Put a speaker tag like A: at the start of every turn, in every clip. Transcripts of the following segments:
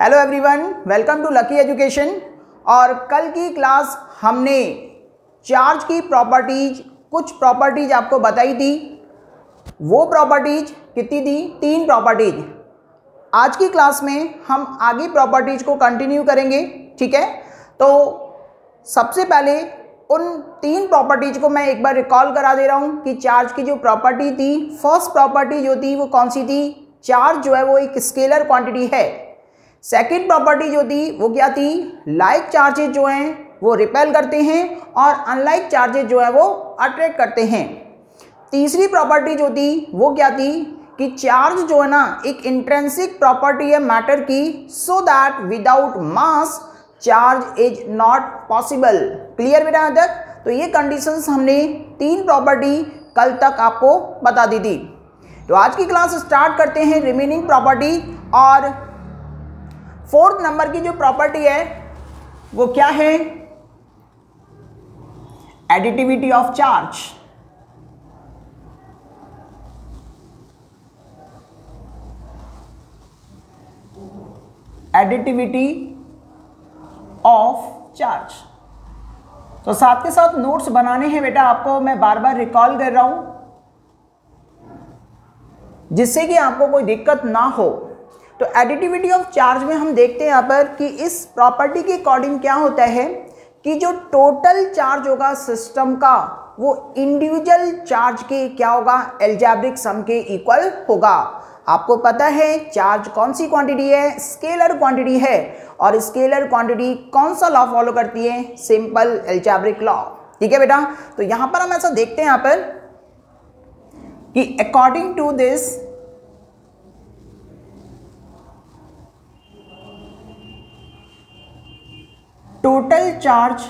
A: Hello everyone, welcome to Lucky Education. और कल की क्लास हमने चार्ज की प्रॉपर्टीज, कुछ प्रॉपर्टीज आपको बताई थी। वो प्रॉपर्टीज कितनी थी? 3 प्रॉपर्टीज। आज की क्लास में हम आगे प्रॉपर्टीज को कंटिन्यू करेंगे, ठीक है। तो सबसे पहले उन 3 प्रॉपर्टीज को मैं एक बार रिकॉल करा दे रहा हूँ कि चार्ज की जो प्रॉपर्टी थी, फर्स्ट प्रॉपर्टी जो थी वो कौन सी थी? चार्ज जो है वो एक स्केलर क्वांटिटी है। सेकेंड प्रॉपर्टी जो थी वो क्या थी? लाइक चार्जेज जो हैं वो रिपेल करते हैं और अनलाइक चार्जेज जो है वो अट्रैक्ट करते हैं। तीसरी प्रॉपर्टी जो थी वो क्या थी कि चार्ज जो है ना एक इंट्रिंसिक प्रॉपर्टी है मैटर की, so that without mass charge is not possible. Clear बेटा यहाँ तक? तो ये कंडीशंस हमने 3 प्रॉपर्टी कल तक आपको बता दी थी। तो आज की क्लास स्टार्ट करते हैं रिमेनिंग प्रॉपर्टी। और 4th नंबर की जो प्रॉपर्टी है वो क्या है? Additivity of charge. Additivity of charge. तो साथ के साथ नोट्स बनाने हैं बेटा आपको, मैं बार बार रिकॉल कर रहा हूं जिससे कि आपको कोई दिक्कत ना हो। तो एडिटिविटी ऑफ चार्ज में हम देखते हैं यहाँ पर कि इस प्रॉपर्टी के अकॉर्डिंग क्या होता है कि जो टोटल चार्ज होगा सिस्टम का वो इंडिविजुअल चार्ज के क्या होगा? एल्जेब्रिक सम के इक्वल होगा। आपको पता है चार्ज कौन सी क्वांटिटी है? स्केलर क्वांटिटी है। और स्केलर क्वांटिटी कौन सा लॉ फॉलो करती है? Simple algebraic law. ठीक है बेटा। तो यहां पर हम ऐसा देखते हैं यहाँ पर कि according to this total charge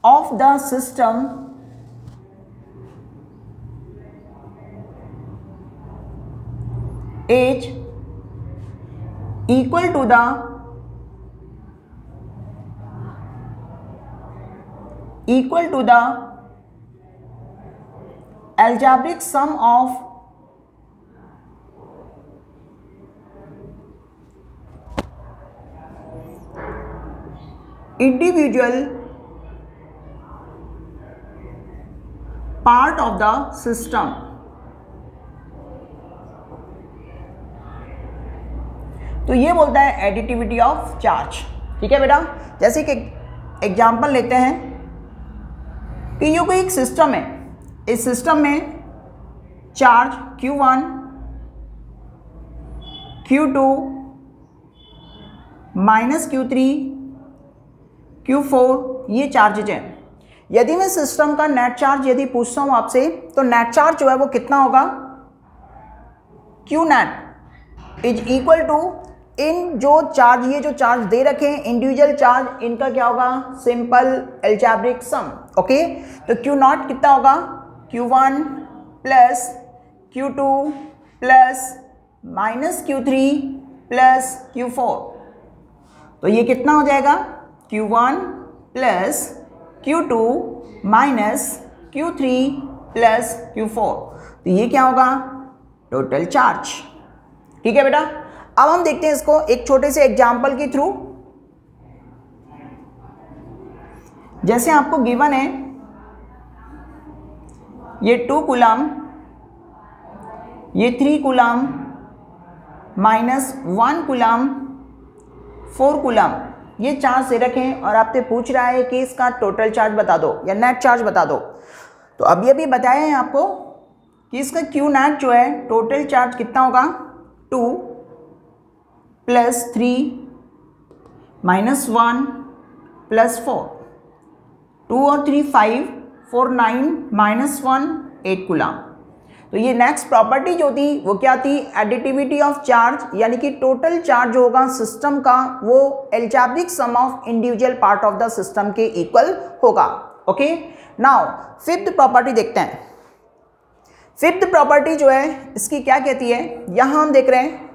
A: of the system is equal to the algebraic sum of individual part of the system। तो ये बोलता है एडिटिविटी ऑफ चार्ज। ठीक है बेटा। जैसे कि एग्जांपल लेते हैं कि ये कोई एक सिस्टम है, इस सिस्टम में charge Q1, Q2, -Q3, Q4 ये चार्जेज हैं। यदि मैं सिस्टम का नेट चार्ज यदि पूछता हूँ आपसे, तो नेट चार्ज जो है वो कितना होगा? Q net is equal to इन जो चार्ज, ये जो चार्ज दे रखे हैं इंडिविजुअल चार्ज, इनका क्या होगा? Simple algebraic sum. ओके। तो Q नॉट कितना होगा? Q1 plus Q2 plus -Q3 plus Q4। तो ये कितना हो जाएगा? Q1 plus Q2 minus Q3 plus Q4। तो ये क्या होगा? Total charge. ठीक है बेटा। अब हम देखते हैं इसको एक छोटे से एग्जाम्पल के थ्रू। जैसे आपको गिवन है ये 2 कूलम, ये 3 कूलम, -1 कूलम, 4 कूलम, ये चार्ज दे रखें और आपसे पूछ रहा है कि इसका टोटल चार्ज बता दो या नेट चार्ज बता दो। तो अभी बताया है आपको कि इसका Q नेट जो है टोटल चार्ज कितना होगा? 2 प्लस 3 -1 प्लस 4, 2 और 3 5, 4 9, -1 8 कूलम। तो ये नेक्स्ट प्रॉपर्टी जो थी वो क्या थी? एडिटिविटी ऑफ चार्ज, यानी कि टोटल चार्ज होगा सिस्टम का वो algebraic sum of individual part of the system के इक्वल होगा। ओके। नाउ 5th प्रॉपर्टी देखते हैं। 5th प्रॉपर्टी जो है इसकी क्या कहती है? यहां हम देख रहे हैं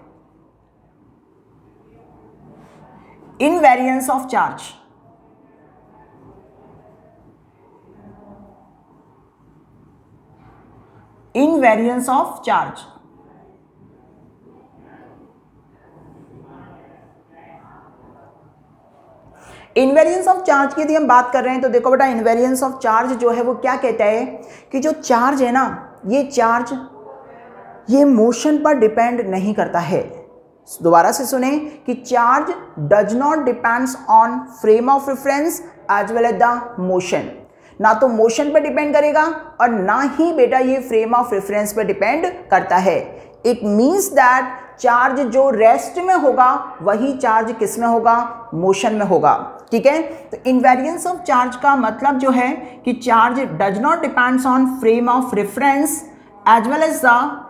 A: invariance of charge. Invariance of charge. Invariance of charge की यदि हम बात कर रहे हैं तो देखो बेटा, इनवेरियंस ऑफ चार्ज जो है वो क्या कहता है कि जो चार्ज है ना, ये चार्ज ये मोशन पर डिपेंड नहीं करता है। दोबारा से सुने कि charge does not depends on frame of reference as well as the motion. ना तो मोशन पर डिपेंड करेगा और ना ही बेटा ये फ्रेम ऑफ रेफरेंस पर डिपेंड करता है। इट मीन्स दैट चार्ज जो रेस्ट में होगा वही चार्ज किस में होगा, मोशन में होगा। ठीक है, तो इनवेरियंस ऑफ चार्ज का मतलब जो है कि charge does not depends on frame of reference as well as the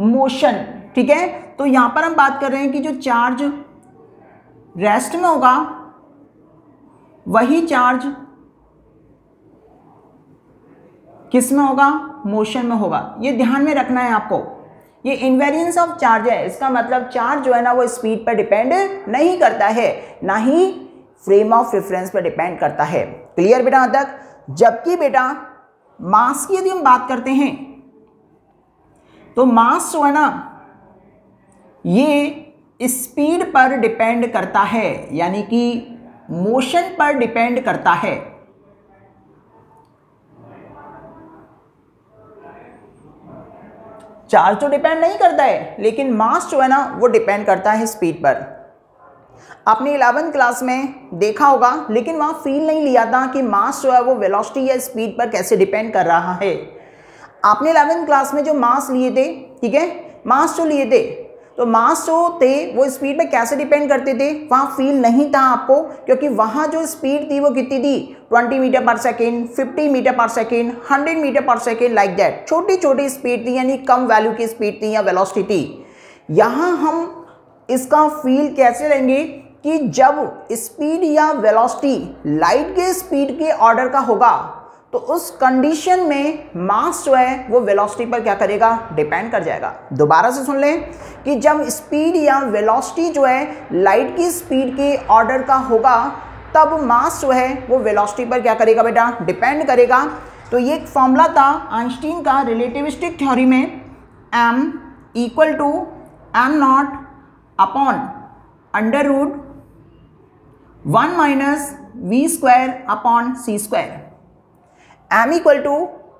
A: motion. ठीक है, तो यहां पर हम बात कर रहे हैं कि जो चार्ज रेस्ट में होगा वही चार्ज किस में होगा, मोशन में होगा। ये ध्यान में रखना है आपको। ये इनवेरियंस ऑफ चार्ज है, इसका मतलब चार्ज जो है ना वो स्पीड पर डिपेंड नहीं करता है, ना ही फ्रेम ऑफ रेफरेंस पर डिपेंड करता है। क्लियर बेटा यहाँ तक। जबकि बेटा मास की यदि हम बात करते हैं तो मास जो है ना ये स्पीड पर डिपेंड करता है, यानी कि मोशन पर डिपेंड करता है। चार्ज तो डिपेंड नहीं करता है, लेकिन मास जो है ना वो डिपेंड करता है स्पीड पर। आपने 11th क्लास में देखा होगा, लेकिन वहाँ फील नहीं लिया था कि मास जो है वो वेलोसिटी या स्पीड पर कैसे डिपेंड कर रहा है। आपने 11th क्लास में जो मास लिए थे, ठीक है, मास जो लिए थे, तो मास जो थे वो स्पीड पे कैसे डिपेंड करते थे, वहाँ फील नहीं था आपको, क्योंकि वहाँ जो स्पीड थी वो कितनी थी, 20 मीटर पर सेकेंड, 50 मीटर पर सेकेंड, 100 मीटर पर सेकेंड, लाइक दैट। छोटी छोटी स्पीड थी, यानी कम वैल्यू की स्पीड थी या वेलोसिटी थी। यहाँ हम इसका फील कैसे लेंगे कि जब स्पीड या वेलोसिटी लाइट के स्पीड के ऑर्डर का होगा तो उस कंडीशन में मास जो है वो वेलोसिटी पर क्या करेगा, डिपेंड कर जाएगा। दोबारा से सुन लें कि जब स्पीड या वेलोसिटी जो है लाइट की स्पीड के ऑर्डर का होगा तब मास जो है वो वेलोसिटी पर क्या करेगा बेटा, डिपेंड करेगा। तो ये एक फॉर्मूला था आइंस्टीन का रिलेटिविस्टिक थ्योरी में, m equal to m naught upon under root 1 minus v square upon c square. m equal to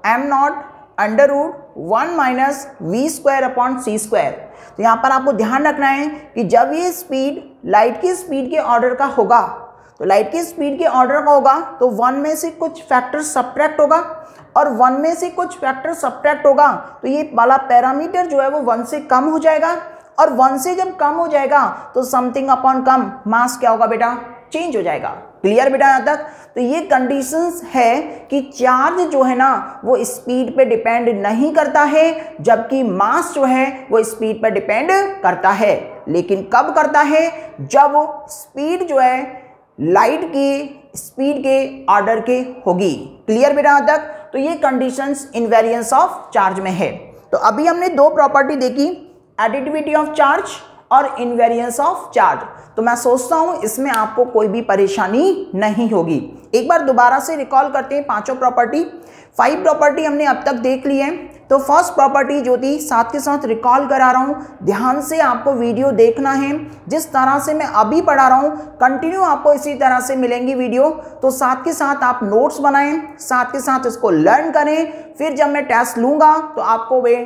A: m naught under root 1 minus v square upon c square. तो यहाँ पर आपको ध्यान रखना है कि जब ये स्पीड लाइट की स्पीड के ऑर्डर का होगा, तो लाइट की स्पीड के ऑर्डर का होगा तो 1 में से कुछ फैक्टर सब्ट्रैक्ट होगा, और 1 में से कुछ फैक्टर सब्ट्रैक्ट होगा तो ये वाला पैरामीटर जो है वो 1 से कम हो जाएगा, और 1 से जब कम हो जाएगा तो समथिंग अपॉन कम मास क्या होगा बेटा, चेंज हो जाएगा। क्लियर बेटा यहाँ तक। तो ये कंडीशंस है कि चार्ज जो है ना वो स्पीड पे डिपेंड नहीं करता है, जबकि मास जो है वो स्पीड पर डिपेंड करता है। लेकिन कब करता है, जब स्पीड जो है लाइट की स्पीड के ऑर्डर के होगी। क्लियर बेटा यहाँ तक। तो ये कंडीशंस इनवेरियंस ऑफ चार्ज में है। तो अभी हमने दो प्रॉपर्टी देखी, एडिटिविटी ऑफ चार्ज और इनवेरियंस ऑफ चार्ज। तो मैं सोचता हूं इसमें आपको कोई भी परेशानी नहीं होगी। एक बार दोबारा से रिकॉल करते हैं पांचों प्रॉपर्टी। 5 प्रॉपर्टी हमने अब तक देख ली है। तो फर्स्ट प्रॉपर्टी जो थी साथ के साथ रिकॉल करा रहा हूं, ध्यान से आपको वीडियो देखना है। जिस तरह से मैं अभी पढ़ा रहा हूं कंटिन्यू आपको इसी तरह से मिलेंगी वीडियो। तो साथ के साथ आप नोट्स बनाएं, साथ के साथ इसको लर्न करें। फिर जब मैं टेस्ट लूंगा तो आपको वे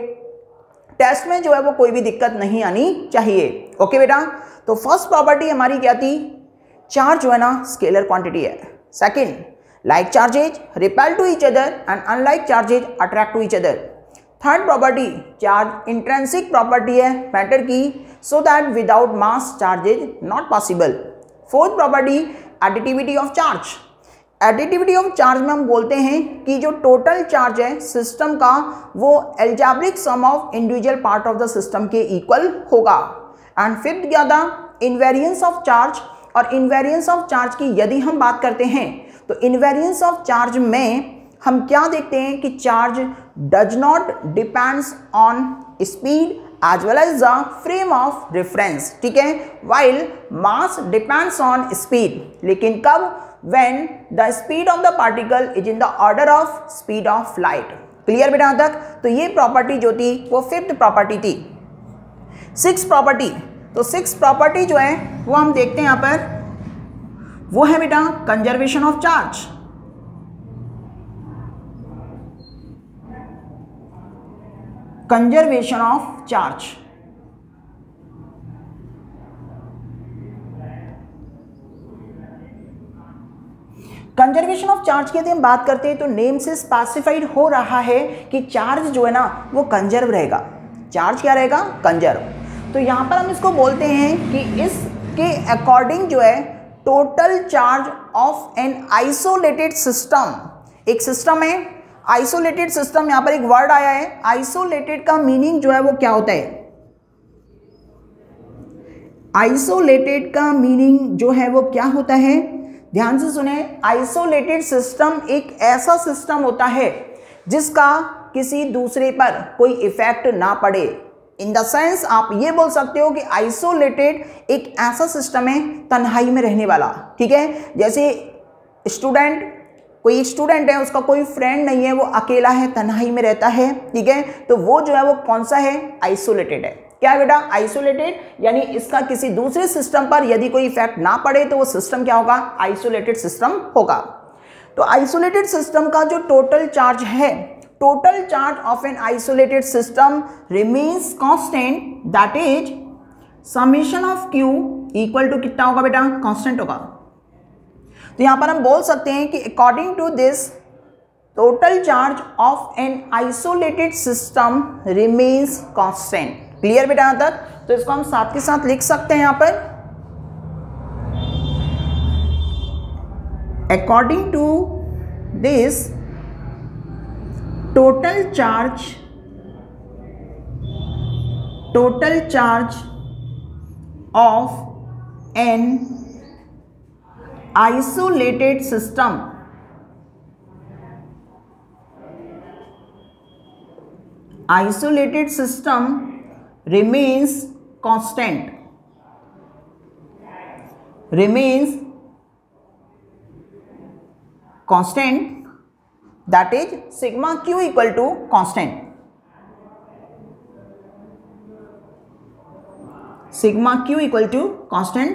A: टेस्ट में जो है वो कोई भी दिक्कत नहीं आनी चाहिए। ओके बेटा। तो फर्स्ट प्रॉपर्टी हमारी क्या थी, चार्ज जो है ना स्केलर क्वांटिटी है। Second, like charges repel to each other and unlike charges attract to each other. Third property, charge intrinsic property है मैटर की, so that without mass charge is not possible. Fourth property, additivity of charge. Additivity of charge में हम बोलते हैं कि जो total charge है system का वो algebraic sum of individual part of the system के इक्वल होगा। एंड फिफ्थ क्या था, इनवेरियंस ऑफ चार्ज। और इनवेरियंस ऑफ चार्ज की यदि हम बात करते हैं तो इनवेरियंस ऑफ चार्ज में हम क्या देखते हैं कि charge does not depends on speed as well as the frame of reference, ठीक है, while mass depends on speed। लेकिन कब, when the speed of the particle is in the order of speed of light। Clear बेटा यहाँ तक। तो ये property जो थी वो फिफ्थ प्रॉपर्टी थी। सिक्स प्रॉपर्टी, तो सिक्स प्रॉपर्टी जो है वो हम देखते हैं यहाँ पर। वो है बेटा conservation of charge. Conservation of charge. Conservation of charge की यदि हम बात करते हैं तो नेम से स्पेसिफाइड हो रहा है कि चार्ज जो है ना वो कंजर्व रहेगा। चार्ज क्या रहेगा? कंजर्व। तो यहां पर हम इसको बोलते हैं कि इसके अकॉर्डिंग जो है total charge of an isolated system, एक सिस्टम है आइसोलेटेड सिस्टम, यहां पर एक वर्ड आया है आइसोलेटेड का मीनिंग जो है वो क्या होता है? आइसोलेटेड का मीनिंग जो है वो क्या होता है? ध्यान से सुने, आइसोलेटेड सिस्टम एक ऐसा सिस्टम होता है जिसका किसी दूसरे पर कोई इफेक्ट ना पड़े। इन द सेंस आप ये बोल सकते हो कि आइसोलेटेड एक ऐसा सिस्टम है तन्हाई में रहने वाला। ठीक है, जैसे स्टूडेंट, कोई स्टूडेंट है उसका कोई फ्रेंड नहीं है, वो अकेला है, तन्हाई में रहता है। ठीक है, तो वो जो है वो कौन सा है? आइसोलेटेड है। क्या है बेटा? आइसोलेटेड, यानी इसका किसी दूसरे सिस्टम पर यदि कोई इफेक्ट ना पड़े तो वो सिस्टम क्या होगा? आइसोलेटेड सिस्टम होगा। तो आइसोलेटेड सिस्टम का जो टोटल चार्ज है, total charge of an isolated system remains constant, that is summation of q equal to कितना होगा बेटा? कांस्टेंट होगा। तो यहां पर हम बोल सकते हैं कि according to this total charge of an isolated system remains constant. Clear बेटा यहां तक? तो इसको हम साथ के साथ लिख सकते हैं यहां पर, according to this total charge of an isolated system remains constant, that is sigma q equal to constant,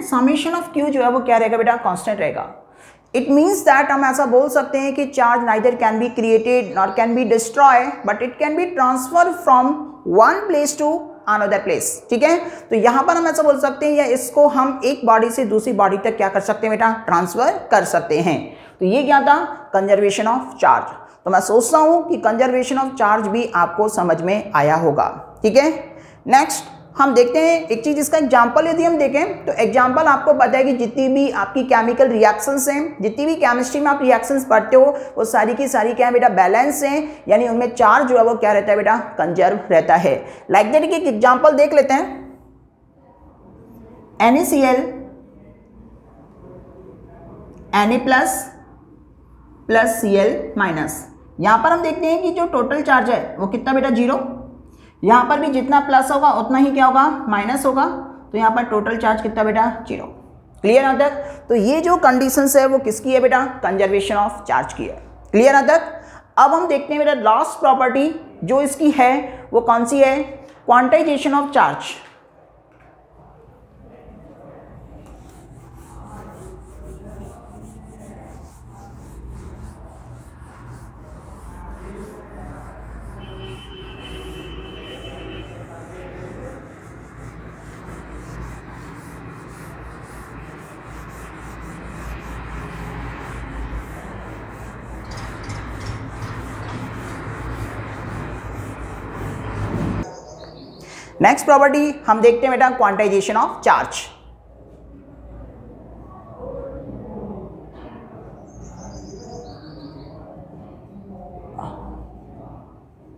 A: summation of q जो है वो क्या रहेगा बेटा? कांस्टेंट रहेगा। इट मीन्स दैट हम ऐसा बोल सकते हैं कि charge neither can be created nor can be destroy, but it can be transfer from one place to another place. ठीक है, तो यहां पर हम ऐसा बोल सकते हैं या इसको हम एक बॉडी से दूसरी बॉडी तक क्या कर सकते हैं बेटा? ट्रांसफर कर सकते हैं। तो ये क्या था? Conservation of charge. तो मैं सोचता हूं कि कंजर्वेशन ऑफ चार्ज भी आपको समझ में आया होगा। ठीक है, नेक्स्ट हम देखते हैं एक चीज, इसका एग्जांपल यदि हम देखें तो एग्जांपल आपको पता है कि जितनी भी आपकी केमिकल रिएक्शंस हैं, जितनी भी केमिस्ट्री में आप रिएक्शंस पढ़ते हो वो सारी की सारी क्या है बेटा? बैलेंस हैं, यानी उनमें चार्ज जो है वो क्या रहता है बेटा? कंजर्व रहता है। लाइक दैट एक एग्जांपल देख लेते हैं, NaCl Na plus Cl minus. यहां पर हम देखते हैं कि जो टोटल चार्ज है वो कितना बेटा? 0। यहां पर भी जितना प्लस होगा उतना ही क्या होगा? माइनस होगा। तो यहां पर टोटल चार्ज कितना बेटा? 0। क्लियर यहां तक? तो ये जो कंडीशंस है वो किसकी है बेटा? कंजर्वेशन ऑफ चार्ज की है। क्लियर यहां तक? अब हम देखते हैं बेटा लास्ट प्रॉपर्टी जो इसकी है वो कौन सी है? Quantization of charge. Next property हम देखते हैं बेटा quantization of charge.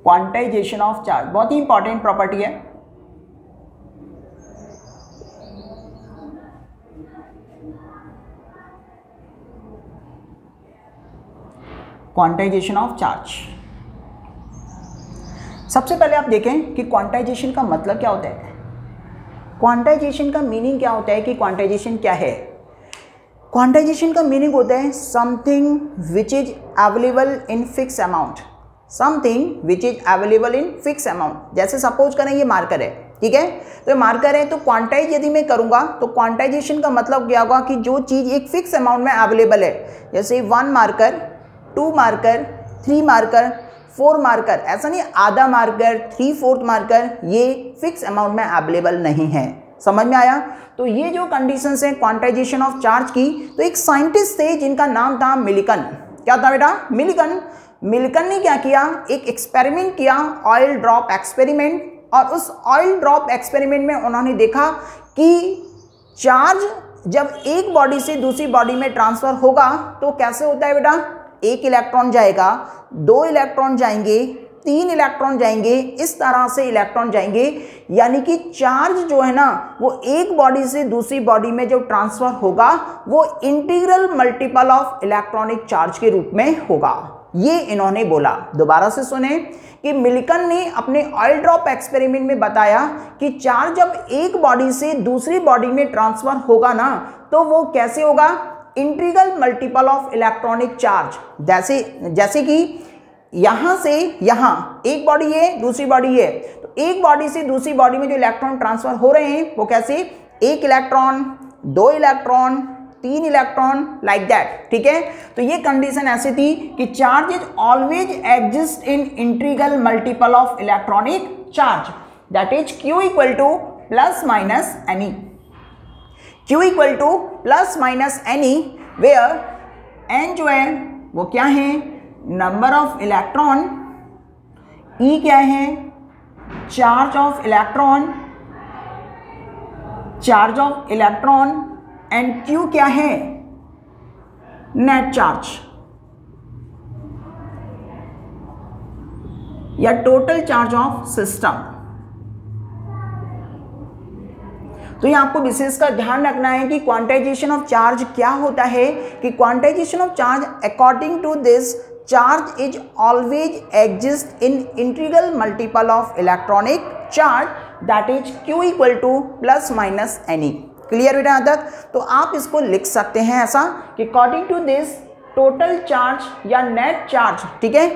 A: Quantization of charge बहुत ही इंपॉर्टेंट प्रॉपर्टी है। क्वांटाइजेशन ऑफ चार्ज, सबसे पहले आप देखें कि क्वांटाइजेशन का मतलब क्या होता है, क्वांटाइजेशन का मीनिंग क्या होता है, कि क्वांटाइजेशन क्या है। क्वांटाइजेशन का मीनिंग होता है something which is available in fix amount, something which is available in fix amount. जैसे सपोज करें ये मार्कर है, ठीक है। तो मार्कर है, तो क्वांटाइज यदि मैं करूंगा तो क्वांटाइजेशन का मतलब क्या होगा कि जो चीज़ एक फिक्स अमाउंट में अवेलेबल है, जैसे 1 मार्कर, 2 मार्कर, 3 मार्कर, 4 मार्कर, ऐसा नहीं आधा मार्कर, 3/4 मार्कर, ये फिक्स अमाउंट में अवेलेबल नहीं है। समझ में आया? तो ये जो कंडीशंस हैं क्वांटाइजेशन ऑफ चार्ज की, तो एक साइंटिस्ट थे जिनका नाम था मिलिकन। क्या था बेटा? मिलिकन। मिलिकन ने क्या किया, एक एक्सपेरिमेंट किया, ऑयल ड्रॉप एक्सपेरिमेंट, और उस ऑयल ड्रॉप एक्सपेरिमेंट में उन्होंने देखा कि चार्ज जब एक बॉडी से दूसरी बॉडी में ट्रांसफर होगा तो कैसे होता है बेटा? 1 इलेक्ट्रॉन जाएगा, 2 इलेक्ट्रॉन जाएंगे, 3 इलेक्ट्रॉन जाएंगे, इस तरह से इलेक्ट्रॉन जाएंगे। यानी कि चार्ज जो है ना वो एक बॉडी से दूसरी बॉडी में जो ट्रांसफर होगा वो integral multiple of electronic charge के रूप में होगा। ये इन्होंने बोला। दोबारा से सुने कि मिलिकन ने अपने ऑयल ड्रॉप एक्सपेरिमेंट में बताया कि चार्ज जब एक बॉडी से दूसरी बॉडी में ट्रांसफर होगा ना तो वो कैसे होगा? Integral multiple of electronic charge. जैसे कि यहाँ से यहाँ एक बॉडी है, दूसरी बॉडी है, तो एक बॉडी से दूसरी बॉडी में जो इलेक्ट्रॉन ट्रांसफर हो रहे हैं वो कैसे? 1 electron, 2 electron, 3 electron, like that. ठीक है। तो ये कंडीशन ऐसी थी कि charge is always exist in integral multiple of electronic charge, that is Q equal to plus minus any. Q equal to plus minus any, where N जो है वो क्या है? नंबर ऑफ इलेक्ट्रॉन, E क्या है? Charge of electron, charge of electron, and Q क्या है? Net charge या टोटल चार्ज ऑफ सिस्टम। तो ये आपको विशेष का ध्यान रखना है कि क्वांटाइजेशन ऑफ चार्ज क्या होता है, कि quantization of charge according to this charge is always exist in integral multiple of electronic charge, that is Q equal to plus minus any. Clear बेटा यहाँ तक? तो आप इसको लिख सकते हैं ऐसा कि according to this total charge या नेट चार्ज, ठीक है,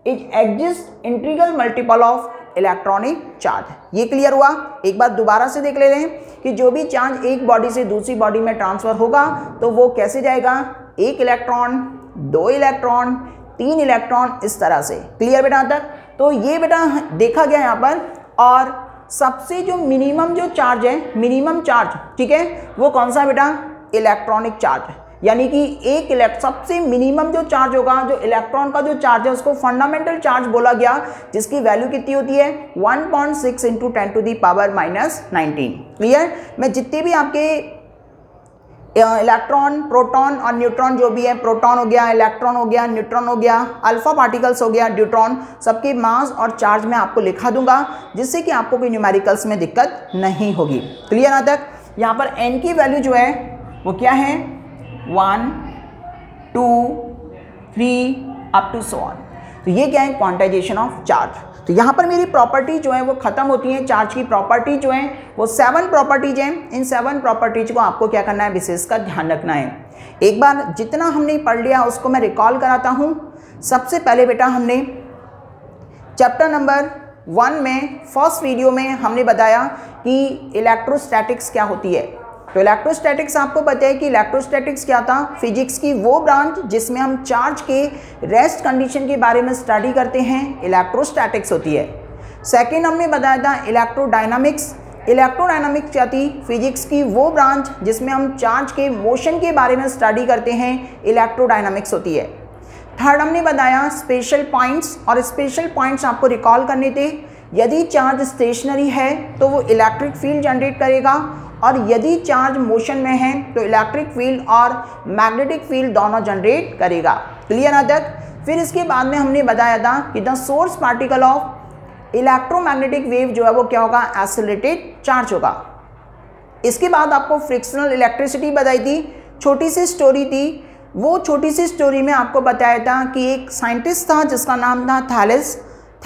A: is exist integral multiple of electronic charge. ये क्लियर हुआ? एक बार दोबारा से देख ले रहे हैं कि जो भी चार्ज एक बॉडी से दूसरी बॉडी में ट्रांसफर होगा तो वो कैसे जाएगा? 1 इलेक्ट्रॉन, 2 इलेक्ट्रॉन, 3 इलेक्ट्रॉन, इस तरह से। क्लियर बेटा यहाँ तक? तो ये बेटा देखा गया यहाँ पर। और सबसे जो मिनिमम जो चार्ज है, मिनिमम चार्ज, ठीक है, वो कौन सा बेटा? Electronic charge. यानी कि एक सबसे मिनिमम जो चार्ज होगा, जो इलेक्ट्रॉन का जो चार्ज है उसको फंडामेंटल चार्ज बोला गया, जिसकी वैल्यू कितनी होती है? 1.6 into 10 to the power minus 19। Clear? मैं जितने भी आपके इलेक्ट्रॉन, प्रोटॉन और न्यूट्रॉन जो भी है, प्रोटॉन हो गया, इलेक्ट्रॉन हो गया, न्यूट्रॉन हो गया, अल्फा पार्टिकल्स हो गया, ड्यूट्रॉन, सबके मास और चार्ज में आपको लिखा दूंगा, जिससे कि आपको कोई न्यूमेरिकल्स में दिक्कत नहीं होगी। क्लियर यहाँ तक? यहाँ पर n की वैल्यू जो है वो क्या है? 1, 2, 3 अप टू सो ऑन। तो ये क्या है? Quantization of charge. तो यहाँ पर मेरी प्रॉपर्टी जो है वो खत्म होती है। चार्ज की प्रॉपर्टी जो है वो 7 प्रॉपर्टीज हैं। इन 7 प्रॉपर्टीज को आपको क्या करना है? विशेष का ध्यान रखना है। एक बार जितना हमने पढ़ लिया उसको मैं रिकॉल कराता हूँ। सबसे पहले बेटा हमने चैप्टर नंबर 1 में फर्स्ट वीडियो में हमने बताया कि इलेक्ट्रोस्टैटिक्स क्या होती है। तो इलेक्ट्रोस्टैटिक्स आपको पता है कि इलेक्ट्रोस्टैटिक्स क्या था? फिजिक्स की वो ब्रांच जिसमें हम चार्ज के रेस्ट कंडीशन के बारे में स्टडी करते हैं, इलेक्ट्रोस्टैटिक्स होती है। सेकंड हमने बताया था इलेक्ट्रोडायनामिक्स। इलेक्ट्रोडायनामिक्स क्या थी? फिजिक्स की वो ब्रांच जिसमें हम चार्ज के मोशन के बारे में स्टडी करते हैं, इलेक्ट्रोडायनामिक्स होती है। थर्ड हमने बताया स्पेशल पॉइंट्स, और स्पेशल पॉइंट्स आपको रिकॉल करने थे। यदि चार्ज स्टेशनरी है तो वो इलेक्ट्रिक फील्ड जनरेट करेगा, और यदि चार्ज मोशन में है तो इलेक्ट्रिक फील्ड और मैग्नेटिक फील्ड दोनों जनरेट करेगा। क्लियर ना तक? फिर इसके बाद में हमने बताया था कि the source particle of electromagnetic wave जो है वो क्या होगा? एक्सेलरेटेड चार्ज होगा। इसके बाद आपको फ्रिक्शनल इलेक्ट्रिसिटी बताई थी, छोटी सी स्टोरी थी। वो छोटी सी स्टोरी में आपको बताया था कि एक साइंटिस्ट था जिसका नाम था थैलेस।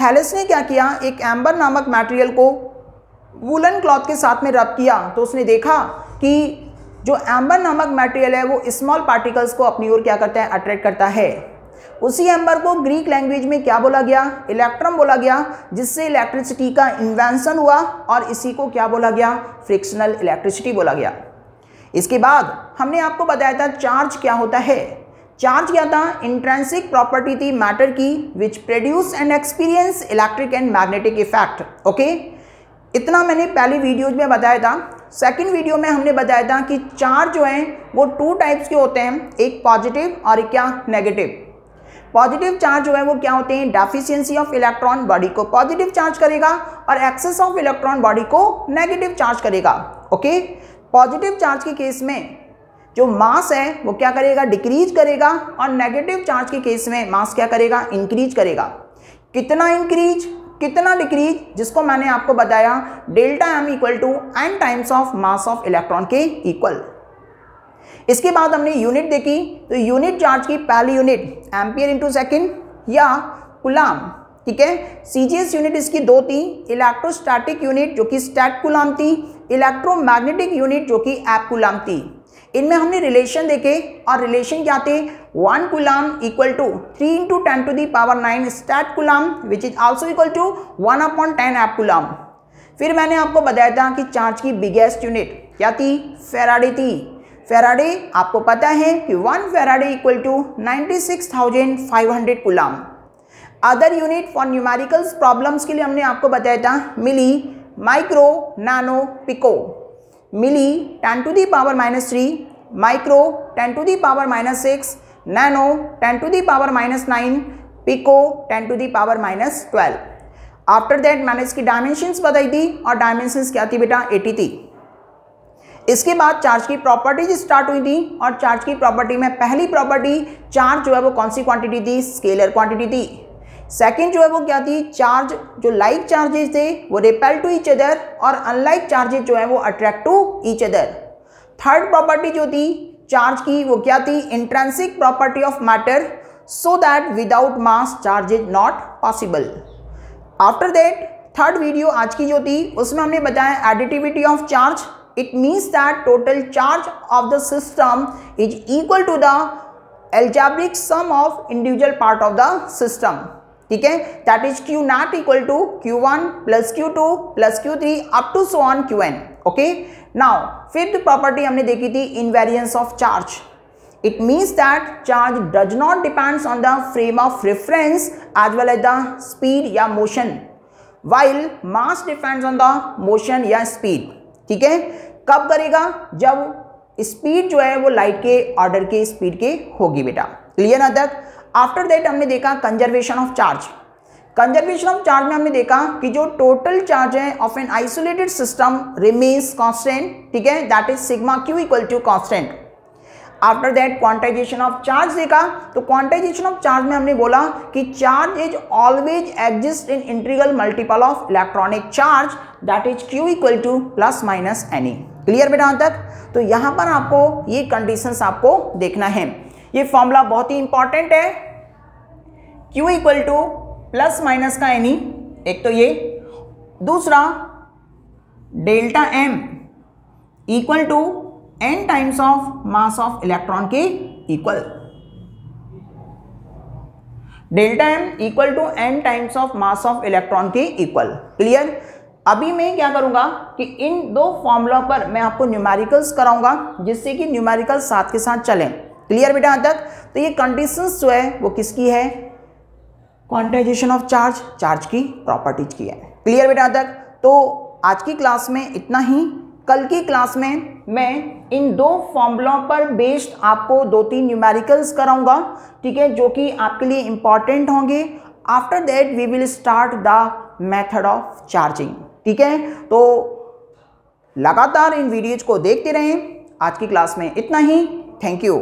A: थैलेस ने क्या किया? एक एम्बर नामक मटेरियल को वूलन क्लॉथ के साथ में रब किया, तो उसने देखा कि जो एम्बर नामक मटेरियल है वो स्मॉल पार्टिकल्स को अपनी ओर क्या करता है? अट्रैक्ट करता है। उसी एम्बर को ग्रीक लैंग्वेज में क्या बोला गया, इलेक्ट्रम बोला गया, जिससे इलेक्ट्रिसिटी का इन्वेंशन हुआ और इसी को क्या बोला गया, फ्रिक्शनल इलेक्ट्रिसिटी बोला गया। इसके बाद हमने आपको बताया था चार्ज क्या होता है। चार्ज क्या था, इंट्रिंसिक प्रॉपर्टी थी मैटर की which produce and experience electric and magnetic effect. Okay, इतना मैंने पहली वीडियोज में बताया था। सेकंड वीडियो में हमने बताया था कि चार्ज जो है वो 2 टाइप्स के होते हैं, एक पॉजिटिव और एक क्या, नेगेटिव। पॉजिटिव चार्ज जो है वो क्या होते हैं, डेफिशिएंसी ऑफ इलेक्ट्रॉन बॉडी को पॉजिटिव चार्ज करेगा और एक्सेस ऑफ इलेक्ट्रॉन बॉडी को नेगेटिव चार्ज करेगा। ओके, पॉजिटिव चार्ज के केस में जो मास है वो क्या करेगा, डिक्रीज करेगा, और नेगेटिव चार्ज के केस में मास क्या करेगा, इंक्रीज करेगा। कितना इंक्रीज, कितना डिक्रीज, जिसको मैंने आपको बताया delta M equal to n times of mass of electron के इक्वल। इसके बाद हमने यूनिट देखी, तो यूनिट चार्ज की पहली यूनिट एम्पियर इंटू सेकेंड या कूलाम, ठीक है। सीजीएस यूनिट इसकी 2 थी, इलेक्ट्रोस्टैटिक यूनिट जो कि स्टैट कूलाम थी, इलेक्ट्रोमैग्नेटिक यूनिट जो कि एप कूलाम थी। इनमें हमने रिलेशन देखे और रिलेशन क्या थे, 1 coulomb equal to 3 into 10 to the power 9 stat coulomb which is also equal to 1/10 ab coulomb. फिर मैंने आपको बताया था कि चार्ज की बिगेस्ट यूनिट क्या थी, फेराडे थी। फेराडे आपको पता है कि 1 faraday equal to 96,500 coulomb. Other unit for numericals problems के लिए हमने आपको बताया था milli, micro, nano, pico. Milli 10 to the power -3, micro 10 to the power -6, nano 10 to the power -9, pico 10 to the power -12। After that मैंने इसकी dimensions बताई थी और डायमेंशंस क्या थी बेटा, 80 थी। इसके बाद चार्ज की प्रॉपर्टीज स्टार्ट हुई थी और चार्ज की प्रॉपर्टी में पहली प्रॉपर्टी चार्ज जो है वो कौन सी क्वांटिटी थी, स्केलर क्वांटिटी थी। सेकंड जो है वो क्या थी, चार्ज जो लाइक चार्जेस थे वो रिपेल टू ईच अदर और अनलाइक चार्जेस जो है वो attract to each other. Third property जो थी चार्ज की वो क्या थी, intrinsic property of matter so that without mass charge is not possible. After that third video आज की जो थी उसमें हमने बताया additivity of charge. It means that total charge of the system is equal to the algebraic sum of individual part of the system, ठीक है, that is Q naught equal to Q1 plus Q2 plus Q3 up to so on Qn। Okay, now fifth property हमने देखी थी invariance of charge. It means that charge does not depends on the frame of reference as well as the speed या motion, while mass depends on the motion या speed। ठीक है, कब करेगा, जब स्पीड जो है वो लाइट के ऑर्डर के स्पीड के होगी बेटा। क्लियर ना तक। आफ्टर दैट हमने देखा conservation of charge. Conservation of charge में हमने देखा कि जो टोटल चार्ज है of an isolated system remains constant, ठीक है, that is sigma q equal to constant. After that quantization of charge देखा, तो क्वांटाइजेशन ऑफ चार्ज में हमने बोला कि charge is always exist in integral multiple of electronic charge that is q equal to plus minus any. Clear बेटा यहाँ तक। तो यहाँ पर आपको ये कंडीशंस आपको देखना है। ये फॉर्मूला बहुत ही इंपॉर्टेंट है, Q equal to plus minus का एनी, एक तो ये, दूसरा delta M equal to n times of mass of electron के equal. Delta M equal to n times of mass of electron के इक्वल। क्लियर। अभी मैं क्या करूंगा कि इन दो फॉर्मूला पर मैं आपको न्यूमेरिकल्स कराऊंगा जिससे कि न्यूमेरिकल्स साथ के साथ चलें। क्लियर बेटा यहाँ तक। तो ये कंडीशंस जो है वो किसकी है, क्वांटाइजेशन ऑफ चार्ज, चार्ज की प्रॉपर्टीज की है। क्लियर बेटा यहाँ तक। तो आज की क्लास में इतना ही। कल की क्लास में मैं इन दो फॉर्मूलों पर बेस्ड आपको 2-3 न्यूमेरिकल्स कराऊंगा, ठीक है, जो कि आपके लिए इंपॉर्टेंट होंगे। After that we will start the method of charging. ठीक है, तो लगातार इन वीडियोज को देखते रहें। आज की क्लास में इतना ही। Thank you.